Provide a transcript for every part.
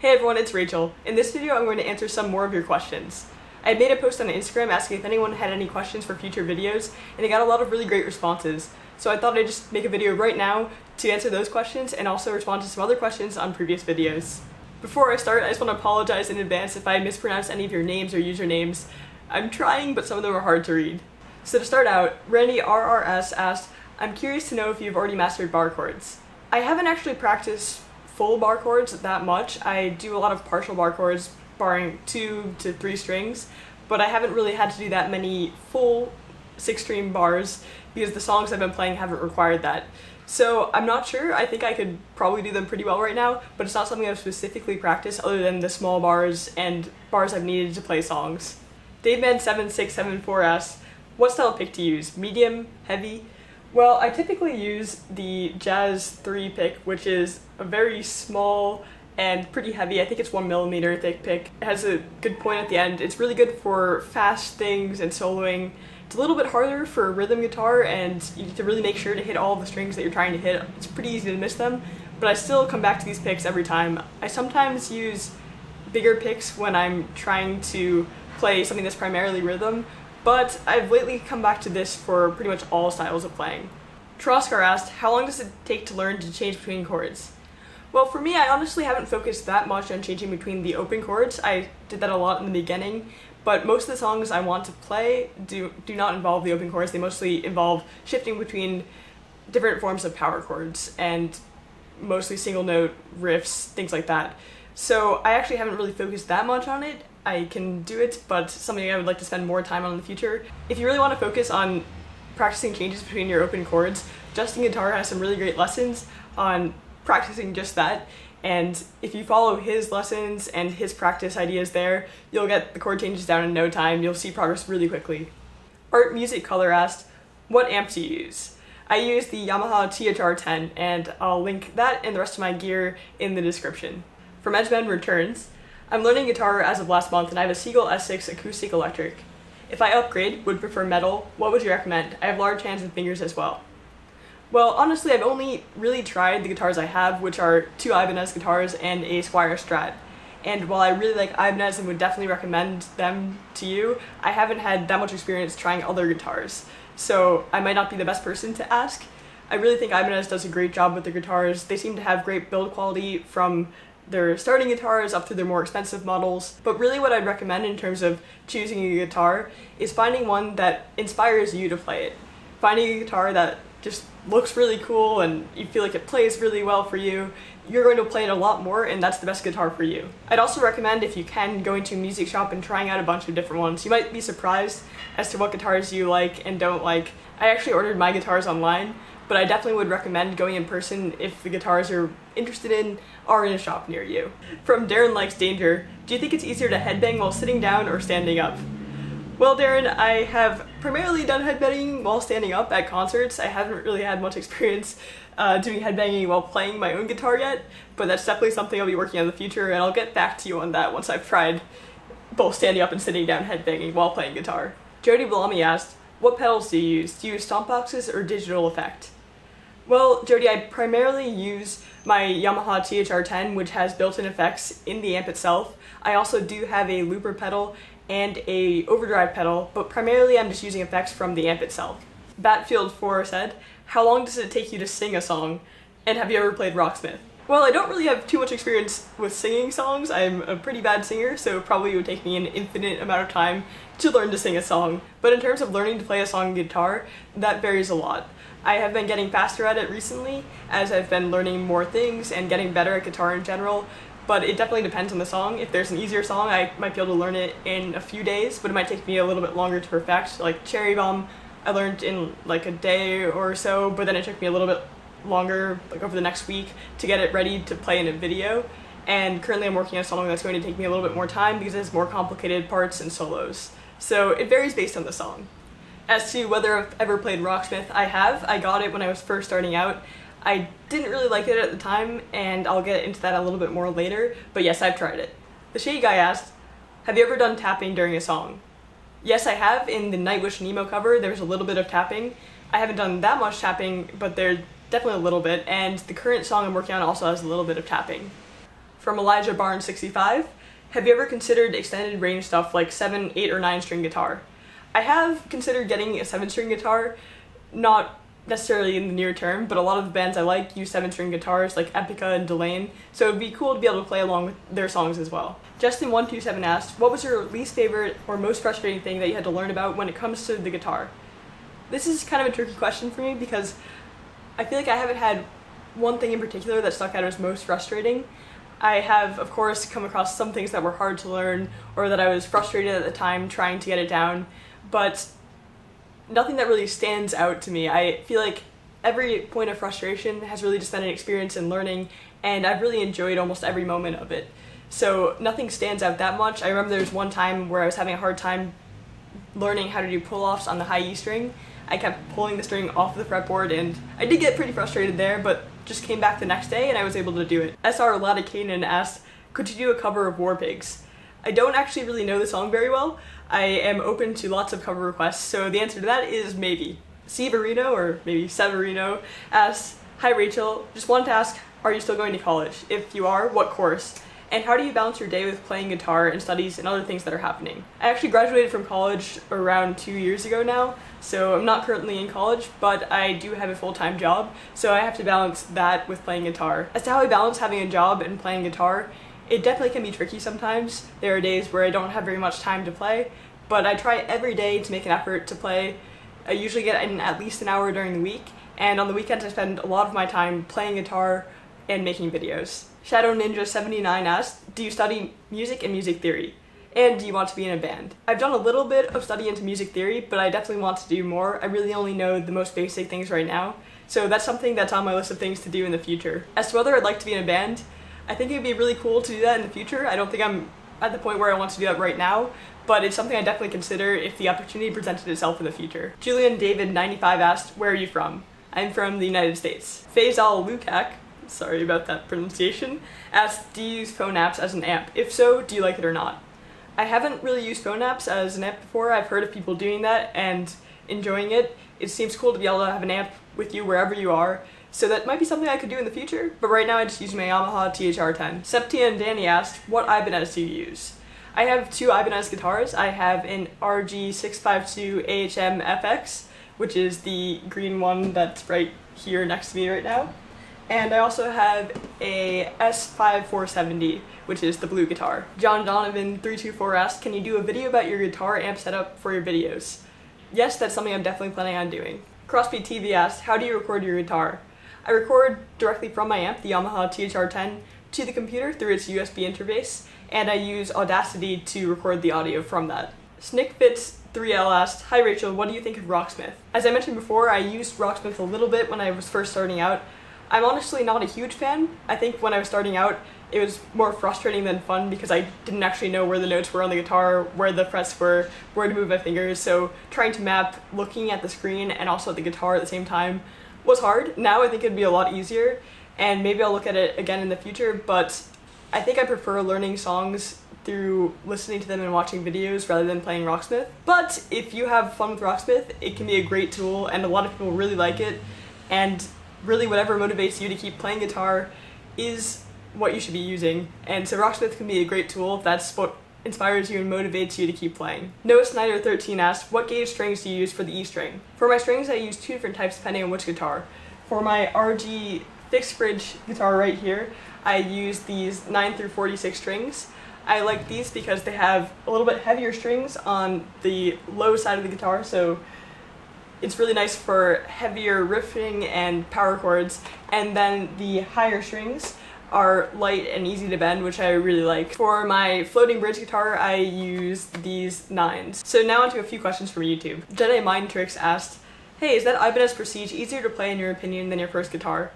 Hey everyone, it's Rachel. In this video, I'm going to answer some more of your questions. I made a post on Instagram asking if anyone had any questions for future videos, and I got a lot of really great responses. So I thought I'd just make a video right now to answer those questions and also respond to some other questions on previous videos. Before I start, I just want to apologize in advance if I mispronounce any of your names or usernames. I'm trying, but some of them are hard to read. So to start out, Randy RRS asked, I'm curious to know if you've already mastered bar chords. I haven't actually practiced full bar chords that much. I do a lot of partial bar chords, barring 2 to 3 strings, but I haven't really had to do that many full 6-string bars because the songs I've been playing haven't required that. So I'm not sure. I think I could probably do them pretty well right now, but it's not something I've specifically practiced other than the small bars and bars I've needed to play songs. DaveMan7674 asks, what style pick to use? Medium? Heavy? Well, I typically use the Jazz 3 pick, which is a very small and pretty heavy. I think it's 1mm thick pick. It has a good point at the end. It's really good for fast things and soloing. It's a little bit harder for rhythm guitar, and you need to really make sure to hit all the strings that you're trying to hit. It's pretty easy to miss them, but I still come back to these picks every time. I sometimes use bigger picks when I'm trying to play something that's primarily rhythm, but I've lately come back to this for pretty much all styles of playing. Troskar asked, how long does it take to learn to change between chords? Well, for me, I honestly haven't focused that much on changing between the open chords. I did that a lot in the beginning, but most of the songs I want to play do not involve the open chords. They mostly involve shifting between different forms of power chords and mostly single note riffs, things like that. So I actually haven't really focused that much on it. I can do it, but it's something I would like to spend more time on in the future. If you really want to focus on practicing changes between your open chords, Justin Guitar has some really great lessons on practicing just that, and if you follow his lessons and his practice ideas there, you'll get the chord changes down in no time. You'll see progress really quickly. Art Music Color asked, what amp do you use? I use the Yamaha THR-10, and I'll link that and the rest of my gear in the description. From Edgeman Returns, I'm learning guitar as of last month, and I have a Seagull S6 acoustic electric. If I upgrade, would prefer metal, what would you recommend? I have large hands and fingers as well. Well, honestly, I've only really tried the guitars I have, which are 2 Ibanez guitars and a Squier Strat. And while I really like Ibanez and would definitely recommend them to you, I haven't had that much experience trying other guitars. So I might not be the best person to ask. I really think Ibanez does a great job with their guitars. They seem to have great build quality from their starting guitars up to their more expensive models. But really what I'd recommend in terms of choosing a guitar is finding one that inspires you to play it. Finding a guitar that just looks really cool and you feel like it plays really well for you, you're going to play it a lot more, and that's the best guitar for you. I'd also recommend, if you can, going to a music shop and trying out a bunch of different ones. You might be surprised as to what guitars you like and don't like. I actually ordered my guitars online, but I definitely would recommend going in person if the guitars you're interested in are in a shop near you. From Darren Likes Danger, do you think it's easier to headbang while sitting down or standing up? Well, Darren, I have primarily done headbanging while standing up at concerts. I haven't really had much experience doing headbanging while playing my own guitar yet, but that's definitely something I'll be working on in the future, and I'll get back to you on that once I've tried both standing up and sitting down headbanging while playing guitar. Jody Bellamy asked, what pedals do you use? Do you use stomp boxes or digital effect? Well, Jody, I primarily use my Yamaha THR-10, which has built-in effects in the amp itself. I also do have a looper pedal and a overdrive pedal, but primarily I'm just using effects from the amp itself. Batfield4 said, how long does it take you to sing a song? And have you ever played Rocksmith? Well, I don't really have too much experience with singing songs. I'm a pretty bad singer, so it probably would take me an infinite amount of time to learn to sing a song. But in terms of learning to play a song on guitar, that varies a lot. I have been getting faster at it recently as I've been learning more things and getting better at guitar in general, but it definitely depends on the song. If there's an easier song, I might be able to learn it in a few days, but it might take me a little bit longer to perfect. Like Cherry Bomb, I learned in like a day or so, but then it took me a little bit longer, like over the next week, to get it ready to play in a video. And currently I'm working on a song that's going to take me a little bit more time because it has more complicated parts and solos. So it varies based on the song. As to whether I've ever played Rocksmith, I have. I got it when I was first starting out. I didn't really like it at the time, and I'll get into that a little bit more later, but yes, I've tried it. The Shady Guy asked, have you ever done tapping during a song? Yes, I have. In the Nightwish Nemo cover, there's a little bit of tapping. I haven't done that much tapping, but there's definitely a little bit, and the current song I'm working on also has a little bit of tapping. From Elijah Barnes 65, have you ever considered extended range stuff like 7, 8, or 9 string guitar? I have considered getting a 7-string guitar, not necessarily in the near term, but a lot of the bands I like use 7-string guitars like Epica and Delane, so it'd be cool to be able to play along with their songs as well. Justin127 asked, what was your least favorite or most frustrating thing that you had to learn about when it comes to the guitar? This is kind of a tricky question for me because I feel like I haven't had one thing in particular that stuck out as most frustrating. I have, of course, come across some things that were hard to learn or that I was frustrated at the time trying to get it down, but nothing that really stands out to me. I feel like every point of frustration has really just been an experience in learning, and I've really enjoyed almost every moment of it. So nothing stands out that much. I remember there was one time where I was having a hard time learning how to do pull-offs on the high E string. I kept pulling the string off the fretboard, and I did get pretty frustrated there, but just came back the next day and I was able to do it. SR Ladikanen asked, could you do a cover of Warpigs? I don't actually really know the song very well. I am open to lots of cover requests, so the answer to that is maybe. Severino, or maybe Severino, asks, hi Rachel, just wanted to ask, are you still going to college? If you are, what course? And how do you balance your day with playing guitar and studies and other things that are happening? I actually graduated from college around 2 years ago now, so I'm not currently in college, but I do have a full-time job, so I have to balance that with playing guitar. As to how I balance having a job and playing guitar, it definitely can be tricky sometimes. There are days where I don't have very much time to play, but I try every day to make an effort to play. I usually get in at least an hour during the week, and on the weekends I spend a lot of my time playing guitar and making videos. Shadow Ninja 79 asked, do you study music and music theory? And do you want to be in a band? I've done a little bit of study into music theory, but I definitely want to do more. I really only know the most basic things right now, so that's something that's on my list of things to do in the future. As to whether I'd like to be in a band, I think it'd be really cool to do that in the future. I don't think I'm at the point where I want to do that right now, but it's something I definitely consider if the opportunity presented itself in the future. Julian David 95 asked, where are you from? I'm from the United States. Faisal Lukak, sorry about that pronunciation, asked, do you use phone apps as an amp? If so, do you like it or not? I haven't really used phone apps as an amp before. I've heard of people doing that and enjoying it. It seems cool to be able to have an amp with you wherever you are, so that might be something I could do in the future, but right now I just use my Yamaha THR-10. Septia and Danny asked, what Ibanez do you use? I have 2 Ibanez guitars. I have an RG652 AHM FX, which is the green one that's right here next to me right now. And I also have a S5470, which is the blue guitar. John Donovan 324 asked, can you do a video about your guitar amp setup for your videos? Yes, that's something I'm definitely planning on doing. Crosby TV asked, how do you record your guitar? I record directly from my amp, the Yamaha THR-10, to the computer through its USB interface, and I use Audacity to record the audio from that. SnickFits3L asked, hi Rachel, what do you think of Rocksmith? As I mentioned before, I used Rocksmith a little bit when I was first starting out. I'm honestly not a huge fan. I think when I was starting out, it was more frustrating than fun because I didn't actually know where the notes were on the guitar, where the frets were, where to move my fingers, so trying to map looking at the screen and also at the guitar at the same time was hard. Now I think it'd be a lot easier, and maybe I'll look at it again in the future, but I think I prefer learning songs through listening to them and watching videos rather than playing Rocksmith. But if you have fun with Rocksmith, it can be a great tool, and a lot of people really like it, and really whatever motivates you to keep playing guitar is what you should be using. And so Rocksmith can be a great tool if that's what inspires you and motivates you to keep playing. Noah Snyder 13 asked, what gauge strings do you use for the E string? For my strings, I use 2 different types depending on which guitar. For my RG fixed bridge guitar right here, I use these 9 through 46 strings. I like these because they have a little bit heavier strings on the low side of the guitar, so it's really nice for heavier riffing and power chords, and then the higher strings are light and easy to bend, which I really like. For my floating bridge guitar, I use these 9s. So now onto a few questions from YouTube. Jedi Mind Tricks asked, hey, is that Ibanez Prestige easier to play in your opinion than your first guitar?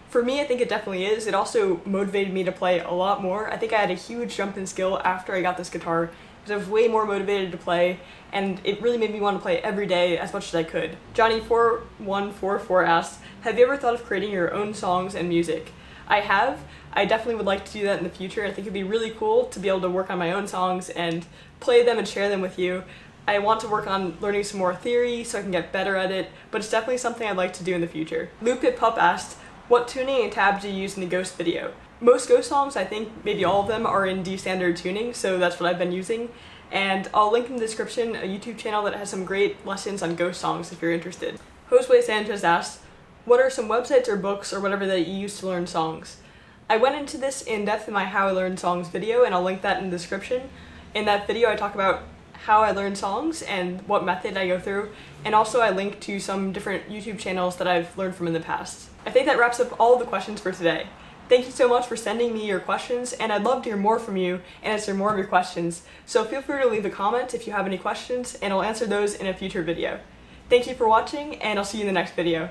For me, I think it definitely is. It also motivated me to play a lot more. I think I had a huge jump in skill after I got this guitar, because I was way more motivated to play, and it really made me want to play every day as much as I could. Johnny4144 asked, have you ever thought of creating your own songs and music? I have. I definitely would like to do that in the future. I think it'd be really cool to be able to work on my own songs and play them and share them with you. I want to work on learning some more theory so I can get better at it, but it's definitely something I'd like to do in the future. Lupit Pup asked, what tuning and tab do you use in the Ghost video? Most Ghost songs, I think maybe all of them, are in D standard tuning, so that's what I've been using. And I'll link in the description a YouTube channel that has some great lessons on Ghost songs if you're interested. Josue Sanchez asked, what are some websites or books or whatever that you use to learn songs? I went into this in depth in my How I Learn Songs video, and I'll link that in the description. In that video I talk about how I learn songs and what method I go through, and also I link to some different YouTube channels that I've learned from in the past. I think that wraps up all of the questions for today. Thank you so much for sending me your questions, and I'd love to hear more from you and answer more of your questions, so feel free to leave a comment if you have any questions, and I'll answer those in a future video. Thank you for watching, and I'll see you in the next video.